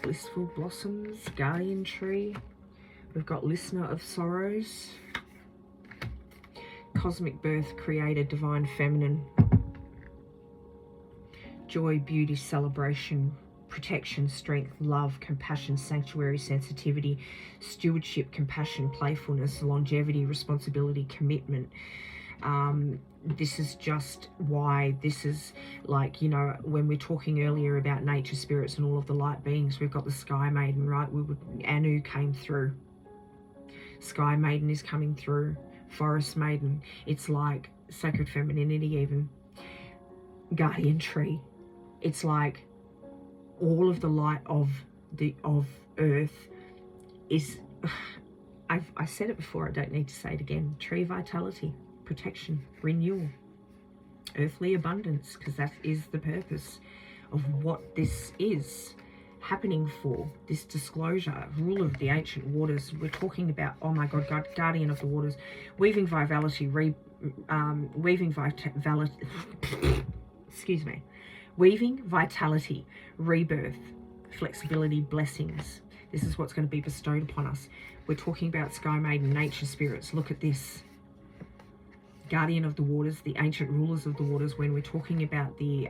Blissful Blossoms. Guardian Tree. We've got Listener of Sorrows. Cosmic Birth, Creator, Divine Feminine. Joy, Beauty, Celebration, Protection, Strength, Love, Compassion, Sanctuary, Sensitivity, Stewardship, Compassion, Playfulness, Longevity, Responsibility, Commitment. This is just why this is like, you know, when we're talking earlier about nature spirits and all of the light beings, we've got the Sky Maiden, right? Anu came through. Sky Maiden is coming through. Forest Maiden. It's like Sacred Femininity even. Guardian Tree. It's like all of the light of Earth is, I said it before, I don't need to say it again. Tree vitality, protection, renewal, earthly abundance, because that is the purpose of what this is happening for, this disclosure, rule of the ancient waters. We're talking about, oh my god, guardian of the waters, weaving vitality, excuse me, weaving vitality, rebirth, flexibility, blessings. This is what's going to be bestowed upon us. We're talking about Sky Maiden, nature spirits. Look at this. Guardian of the waters, the ancient rulers of the waters. When we're talking about the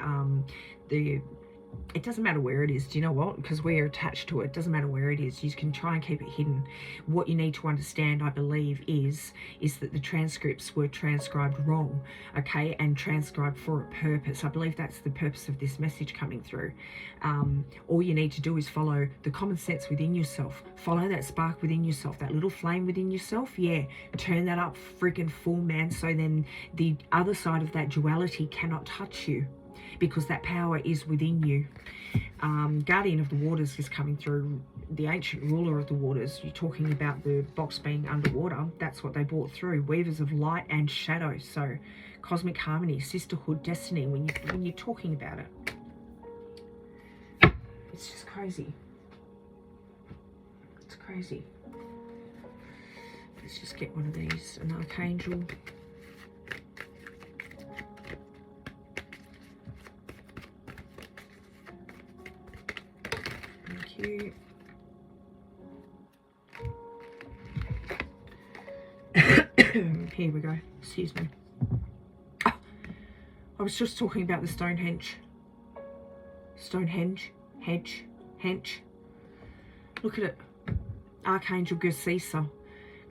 it doesn't matter where it is. Do you know what? Because we're attached to it. It doesn't matter where it is. You can try and keep it hidden. What you need to understand, I believe, is that the transcripts were transcribed wrong, okay, and transcribed for a purpose. I believe that's the purpose of this message coming through. All you need to do is follow the common sense within yourself. Follow that spark within yourself, that little flame within yourself. Yeah, turn that up freaking full, man, so then the other side of that duality cannot touch you, because that power is within you. Guardian of the waters is coming through, the ancient ruler of the waters. You're talking about the box being underwater. That's what they brought through. Weavers of light and shadow. So cosmic harmony, sisterhood, destiny, when you're talking about it. It's just crazy. It's crazy. Let's just get one of these, an archangel. Thank you. Here we go. Excuse me. Oh, I was just talking about the Stonehenge. Stonehenge. Hench. Look at it. Archangel Gesesa.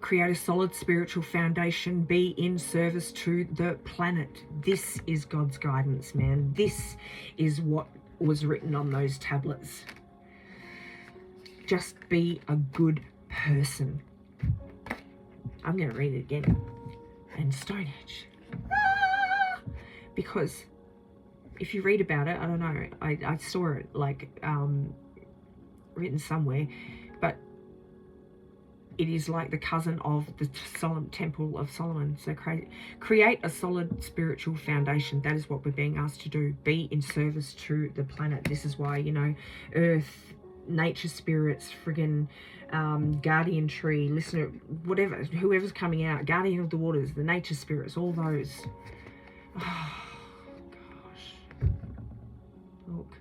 Create a solid spiritual foundation. Be in service to the planet. This is God's guidance, man. This is what was written on those tablets. Just be a good person. I'm going to read it again. And Stonehenge. Because if you read about it, I don't know, I saw it like written somewhere, but it is like the cousin of the Temple of Solomon. So create a solid spiritual foundation. That is what we're being asked to do. Be in service to the planet. This is why, you know, Earth, nature spirits, friggin' guardian tree, listener, whatever, whoever's coming out, guardian of the waters, the nature spirits, all those. Oh gosh. Look,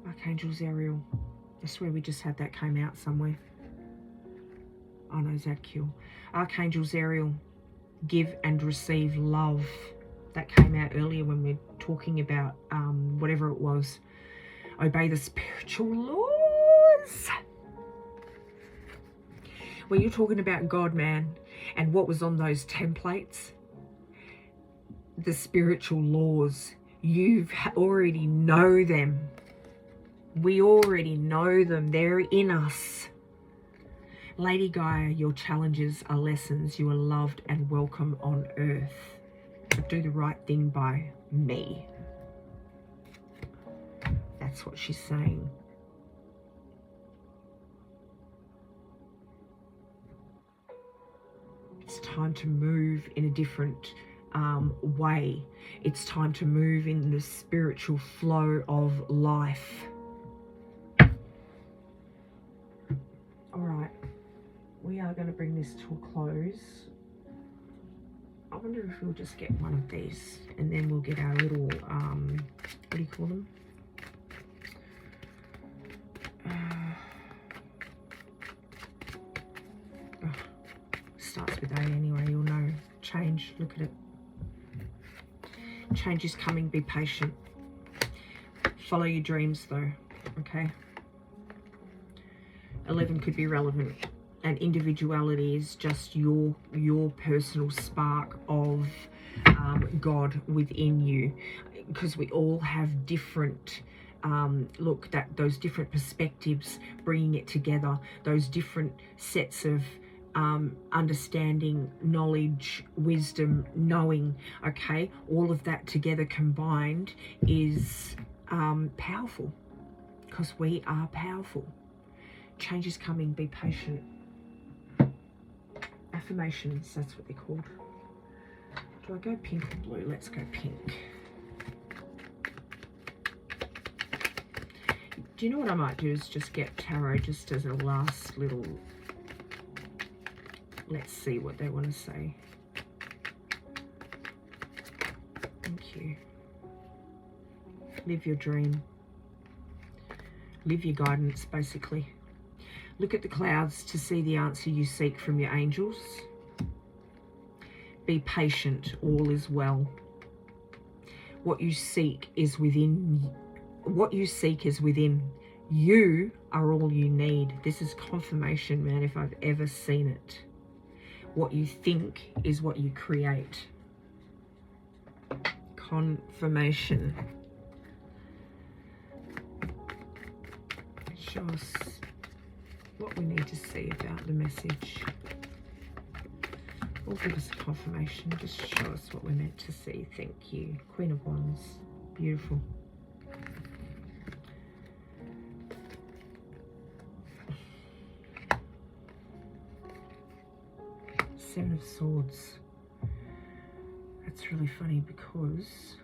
Archangel Zariel. I swear we just had that came out somewhere. Oh no, Zadkiel. Archangel Zariel, give and receive love. That came out earlier when we were talking about whatever it was. Obey the spiritual laws. When you're talking about God, man, and what was on those templates, the spiritual laws, you already know them. We already know them. They're in us. Lady Gaia, your challenges are lessons. You are loved and welcome on earth. But do the right thing by me. That's what she's saying. It's time to move in a different way. It's time to move in the spiritual flow of life. All right, we are going to bring this to a close. I wonder if we'll just get one of these, and then we'll get our little, what do you call them? Starts with A anyway, you'll know. Change, look at it. Change is coming, be patient. Follow your dreams though, okay? 11 could be relevant, and individuality is just your personal spark of God within you, because we all have different look, that those different perspectives, bringing it together, those different sets of understanding, knowledge, wisdom, knowing, okay, all of that together combined is powerful, because we are powerful. Change is coming, be patient. Affirmations, that's what they're called. Do I go pink or blue? Let's go pink. Do you know what I might do is just get tarot just as a last little, let's see what they want to say. Thank you. Live your dream. Live your guidance, basically. Look at the clouds to see the answer you seek from your angels. Be patient, all is well. What you seek is within. What you seek is within. You are all you need. This is confirmation, man, if I've ever seen it. What you think is what you create. Confirmation. Show us what we need to see about the message. Or give us a confirmation. Just show us what we're meant to see. Thank you. Queen of Wands. Beautiful. Seven of Swords. It's really funny because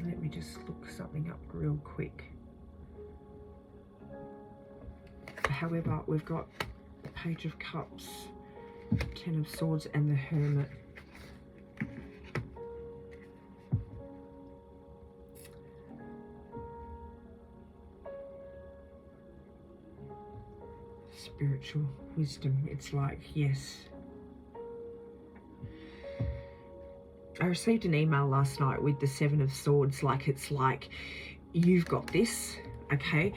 let me just look something up real quick. However, we've got the Page of Cups, Ten of Swords, and the Hermit. Spiritual wisdom. It's like, yes. I received an email last night with the Seven of Swords. Like, it's like, you've got this, okay?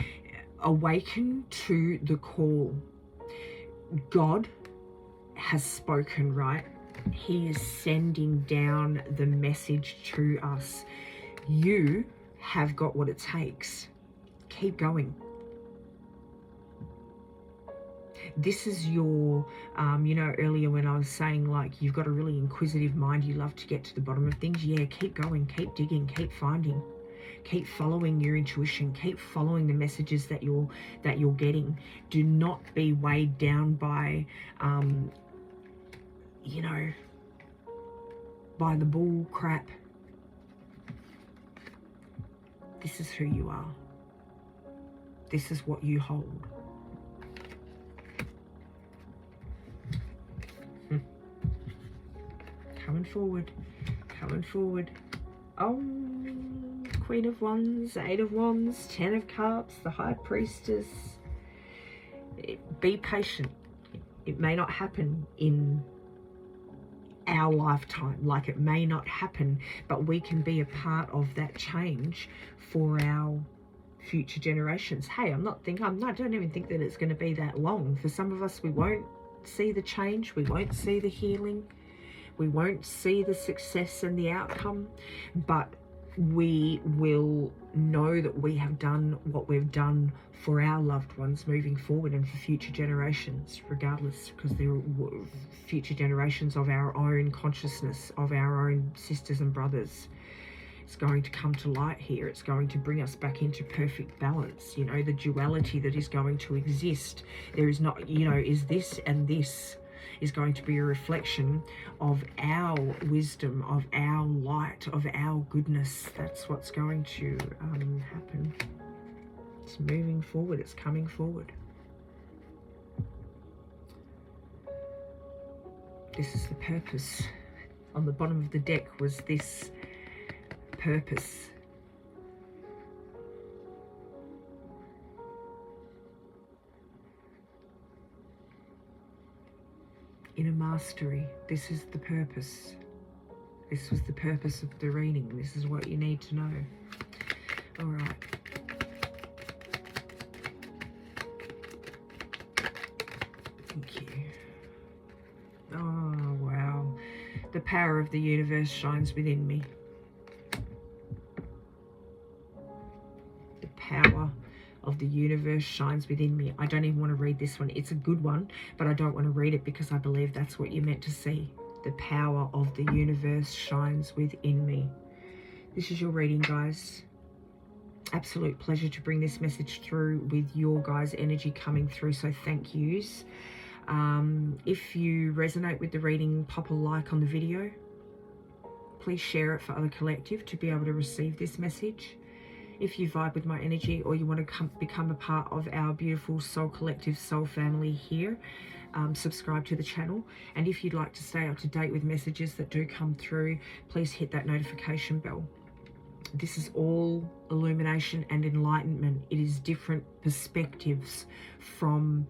Awaken to the call. God has spoken, right? He is sending down the message to us. You have got what it takes. Keep going. This is your, you know, earlier when I was saying, like, you've got a really inquisitive mind, you love to get to the bottom of things. Yeah, keep going, keep digging, keep finding, keep following your intuition, keep following the messages that you're getting. Do not be weighed down by, you know, by the bull crap. This is who you are. This is what you hold. Coming forward, coming forward. Oh, Queen of Wands, Eight of Wands, Ten of Cups, the High Priestess. Be patient. It may not happen in our lifetime, like it may not happen, but we can be a part of that change for our future generations. Hey, I don't even think that it's going to be that long. For some of us, we won't see the change, we won't see the healing, we won't see the success and the outcome, but we will know that we have done what we've done for our loved ones moving forward and for future generations, regardless, because they're future generations of our own consciousness, of our own sisters and brothers. It's going to come to light here. It's going to bring us back into perfect balance. You know, the duality that is going to exist. There is not, you know, is this and this is going to be a reflection of our wisdom, of our light, of our goodness. That's what's going to happen. It's moving forward. It's coming forward. This is the purpose. On the bottom of the deck was this purpose. Inner mastery. This is the purpose. This was the purpose of the reading. This is what you need to know. All right. Thank you. Oh, wow. The power of the universe shines within me. The power of the universe shines within me. I don't even want to read this one. It's a good one, but I don't want to read it because I believe that's what you're meant to see. The power of the universe shines within me. This is your reading, guys. Absolute pleasure to bring this message through with your guys' energy coming through, so thank yous. If you resonate with the reading, pop a like on the video. Please share it for other collective to be able to receive this message. If you vibe with my energy or you want to become a part of our beautiful soul collective, soul family here, subscribe to the channel. And if you'd like to stay up to date with messages that do come through, please hit that notification bell. This is all illumination and enlightenment. It is different perspectives from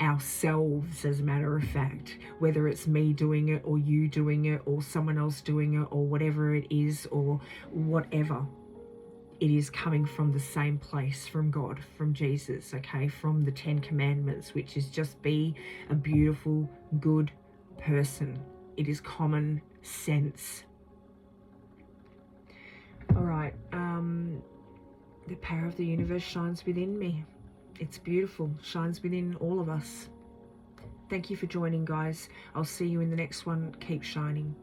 ourselves, as a matter of fact, whether it's me doing it or you doing it or someone else doing it or whatever it is or whatever. It is coming from the same place, from God, from Jesus, okay, from the 10 Commandments, which is just be a beautiful, good person. It is common sense. All right, the power of the universe shines within me. It's beautiful, shines within all of us. Thank you for joining, guys. I'll see you in the next one. Keep shining.